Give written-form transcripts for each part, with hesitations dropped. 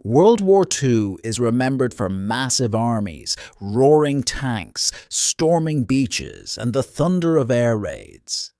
World War II is remembered for massive armies, roaring tanks, storming beaches, and the thunder of air raids.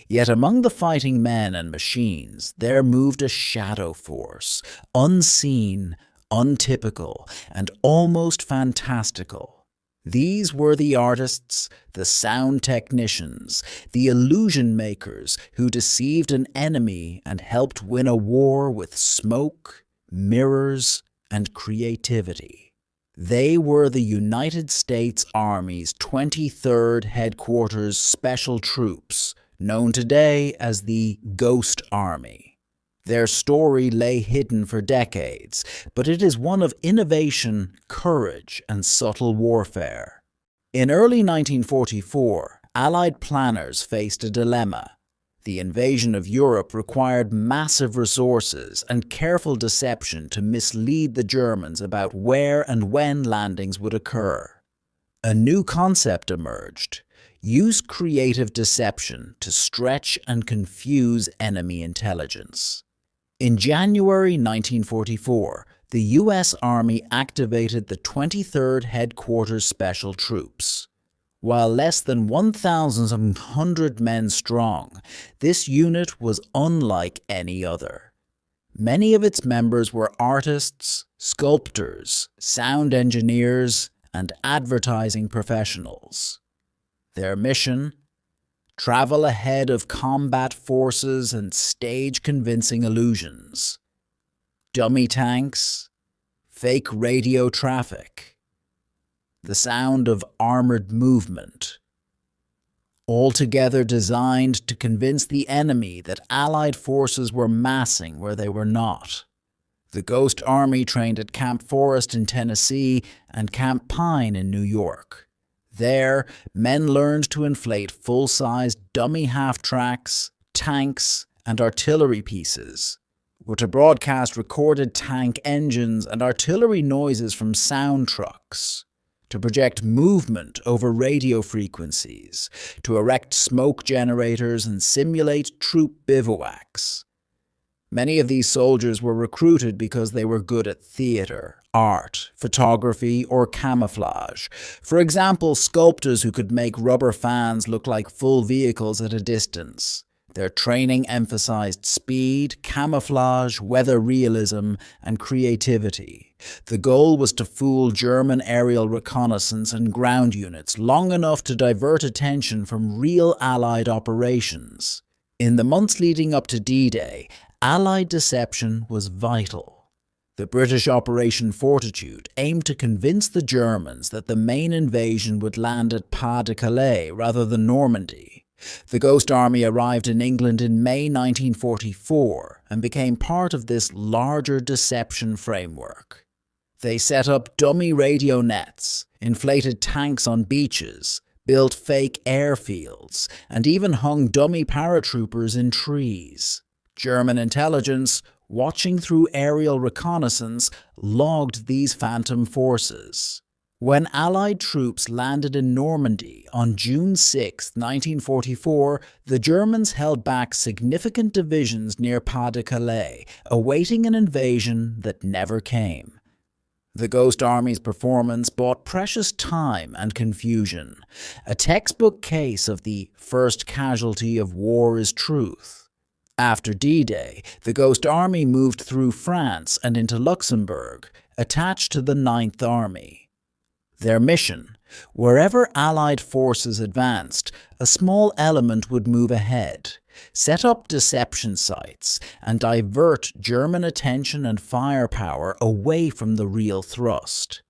Yet among the fighting men and machines, there moved a shadow force, unseen, untypical, and almost fantastical. These were the artists, the sound technicians, the illusion makers who deceived an enemy and helped win a war with smoke, mirrors, and creativity. They were the United States Army's 23rd Headquarters Special Troops, known today as the Ghost Army. Their story lay hidden for decades, but it is one of innovation, courage, and subtle warfare. In early 1944, Allied planners faced a dilemma. The invasion of Europe required massive resources and careful deception to mislead the Germans about where and when landings would occur. A new concept emerged: use creative deception to stretch and confuse enemy intelligence. In January 1944, the U.S. Army activated the 23rd Headquarters Special Troops. While less than 1,100 men strong, this unit was unlike any other. Many of its members were artists, sculptors, sound engineers, and advertising professionals. Their mission? Travel ahead of combat forces and stage convincing illusions. Dummy tanks, fake radio traffic, the sound of armored movement, altogether designed to convince the enemy that Allied forces were massing where they were not. The Ghost Army trained at Camp Forest in Tennessee and Camp Pine in New York. There, men learned to inflate full-size dummy half-tracks, tanks, and artillery pieces, or to broadcast recorded tank engines and artillery noises from sound trucks, to project movement over radio frequencies, to erect smoke generators and simulate troop bivouacs. Many of these soldiers were recruited because they were good at theater, art, photography, or camouflage. For example, sculptors who could make rubber fans look like full vehicles at a distance. Their training emphasized speed, camouflage, weather realism, and creativity. The goal was to fool German aerial reconnaissance and ground units long enough to divert attention from real Allied operations. In the months leading up to D-Day, Allied deception was vital. The British Operation Fortitude aimed to convince the Germans that the main invasion would land at Pas-de-Calais rather than Normandy. The Ghost Army arrived in England in May 1944 and became part of this larger deception framework. They set up dummy radio nets, inflated tanks on beaches, built fake airfields, and even hung dummy paratroopers in trees. German intelligence, watching through aerial reconnaissance, logged these phantom forces. When Allied troops landed in Normandy on June 6, 1944, the Germans held back significant divisions near Pas-de-Calais, awaiting an invasion that never came. The Ghost Army's performance bought precious time and confusion, a textbook case of the first casualty of war is truth. After D-Day, the Ghost Army moved through France and into Luxembourg, attached to the 9th Army. Their mission: wherever Allied forces advanced, a small element would move ahead, set up deception sites, and divert German attention and firepower away from the real thrust.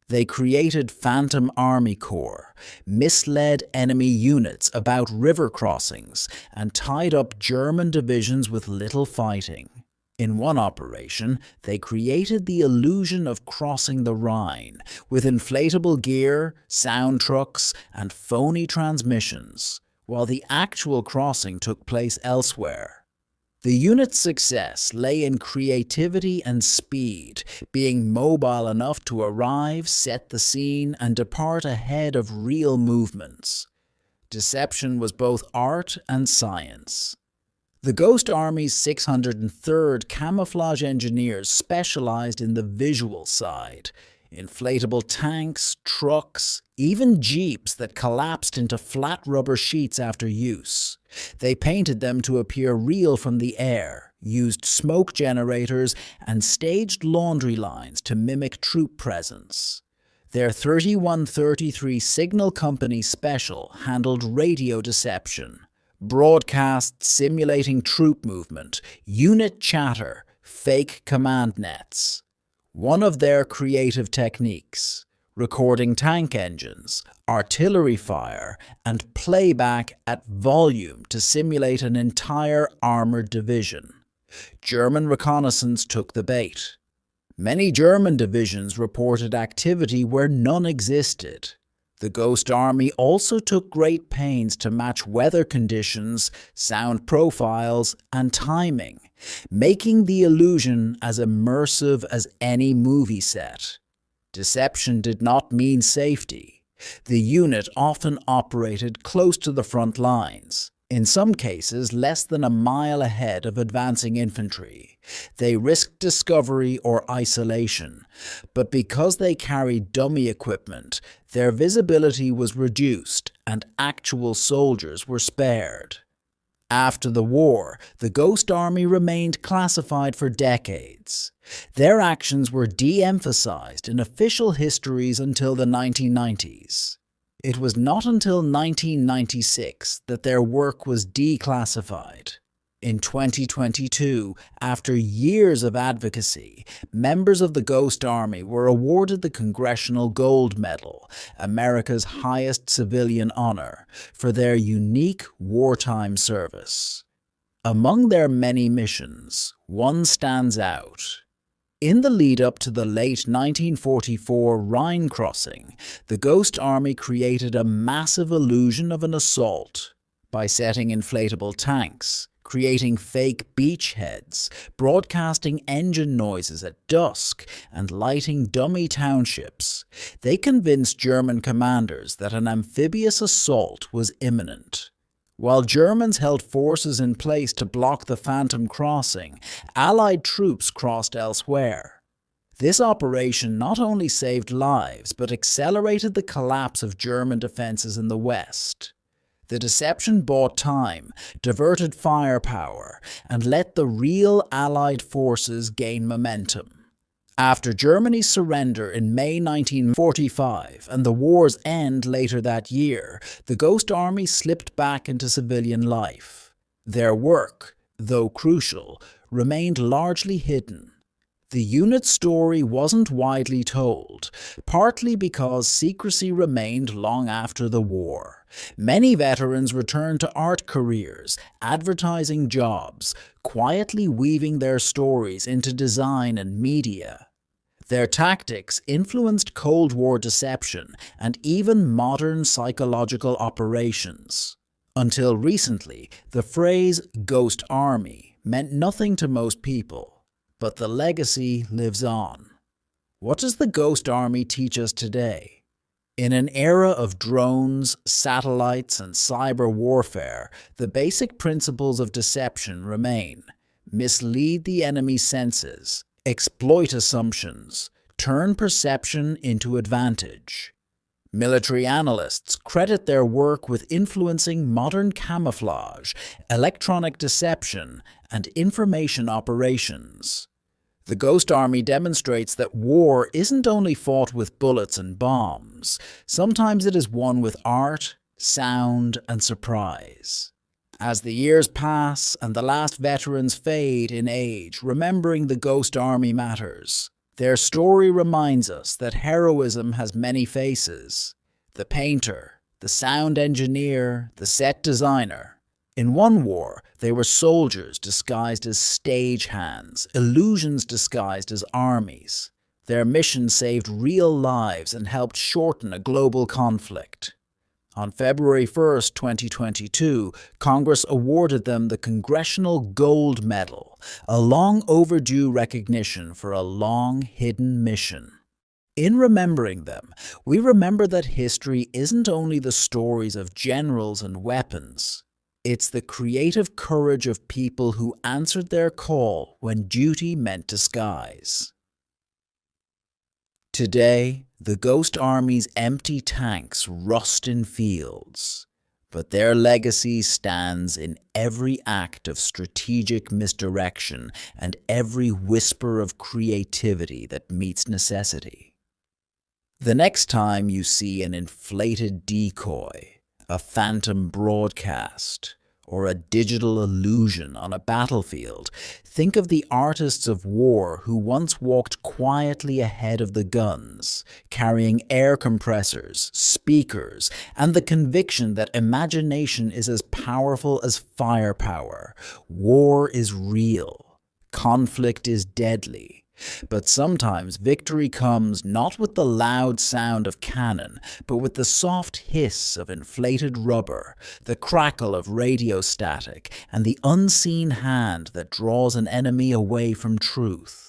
They created Phantom Army Corps, misled enemy units about river crossings, and tied up German divisions with little fighting. In one operation, they created the illusion of crossing the Rhine with inflatable gear, sound trucks, and phony transmissions, while the actual crossing took place elsewhere. The unit's success lay in creativity and speed, being mobile enough to arrive, set the scene, and depart ahead of real movements. Deception was both art and science. The Ghost Army's 603rd camouflage engineers specialized in the visual side. Inflatable tanks, trucks, even jeeps that collapsed into flat rubber sheets after use. They painted them to appear real from the air, used smoke generators, and staged laundry lines to mimic troop presence. Their 3133 Signal Company Special handled radio deception, broadcasts simulating troop movement, unit chatter, fake command nets. One of their creative techniques, recording tank engines, artillery fire, and playback at volume to simulate an entire armored division. German reconnaissance took the bait. Many German divisions reported activity where none existed. The Ghost Army also took great pains to match weather conditions, sound profiles, and timing, making the illusion as immersive as any movie set. Deception did not mean safety. The unit often operated close to the front lines, in some cases less than a mile ahead of advancing infantry. They risked discovery or isolation, but because they carried dummy equipment, their visibility was reduced and actual soldiers were spared. After the war, the Ghost Army remained classified for decades. Their actions were de-emphasized in official histories until the 1990s. It was not until 1996 that their work was declassified. In 2022, after years of advocacy, members of the Ghost Army were awarded the Congressional Gold Medal, America's highest civilian honor, for their unique wartime service. Among their many missions, one stands out. In the lead-up to the late 1944 Rhine crossing, the Ghost Army created a massive illusion of an assault by setting inflatable tanks, creating fake beachheads, broadcasting engine noises at dusk, and lighting dummy townships. They convinced German commanders that an amphibious assault was imminent. While Germans held forces in place to block the Phantom crossing, Allied troops crossed elsewhere. This operation not only saved lives, but accelerated the collapse of German defenses in the West. The deception bought time, diverted firepower, and let the real Allied forces gain momentum. After Germany's surrender in May 1945 and the war's end later that year, the Ghost Army slipped back into civilian life. Their work, though crucial, remained largely hidden. The unit's story wasn't widely told, partly because secrecy remained long after the war. Many veterans returned to art careers, advertising jobs, quietly weaving their stories into design and media. Their tactics influenced Cold War deception and even modern psychological operations. Until recently, the phrase "Ghost Army" meant nothing to most people, but the legacy lives on. What does the Ghost Army teach us today? In an era of drones, satellites, and cyber warfare, the basic principles of deception remain: mislead the enemy's senses, exploit assumptions, turn perception into advantage. Military analysts credit their work with influencing modern camouflage, electronic deception, and information operations. The Ghost Army demonstrates that war isn't only fought with bullets and bombs. Sometimes it is won with art, sound, and surprise. As the years pass and the last veterans fade in age, remembering the Ghost Army matters. Their story reminds us that heroism has many faces: the painter, the sound engineer, the set designer. In one war, they were soldiers disguised as stagehands, illusions disguised as armies. Their mission saved real lives and helped shorten a global conflict. On February 1, 2022, Congress awarded them the Congressional Gold Medal, a long overdue recognition for a long-hidden mission. In remembering them, we remember that history isn't only the stories of generals and weapons. It's the creative courage of people who answered their call when duty meant disguise. Today, the Ghost Army's empty tanks rust in fields, but their legacy stands in every act of strategic misdirection and every whisper of creativity that meets necessity. The next time you see an inflated decoy, a phantom broadcast, or a digital illusion on a battlefield, think of the artists of war who once walked quietly ahead of the guns, carrying air compressors, speakers, and the conviction that imagination is as powerful as firepower. War is real. Conflict is deadly. But sometimes victory comes not with the loud sound of cannon, but with the soft hiss of inflated rubber, the crackle of radio static, and the unseen hand that draws an enemy away from truth.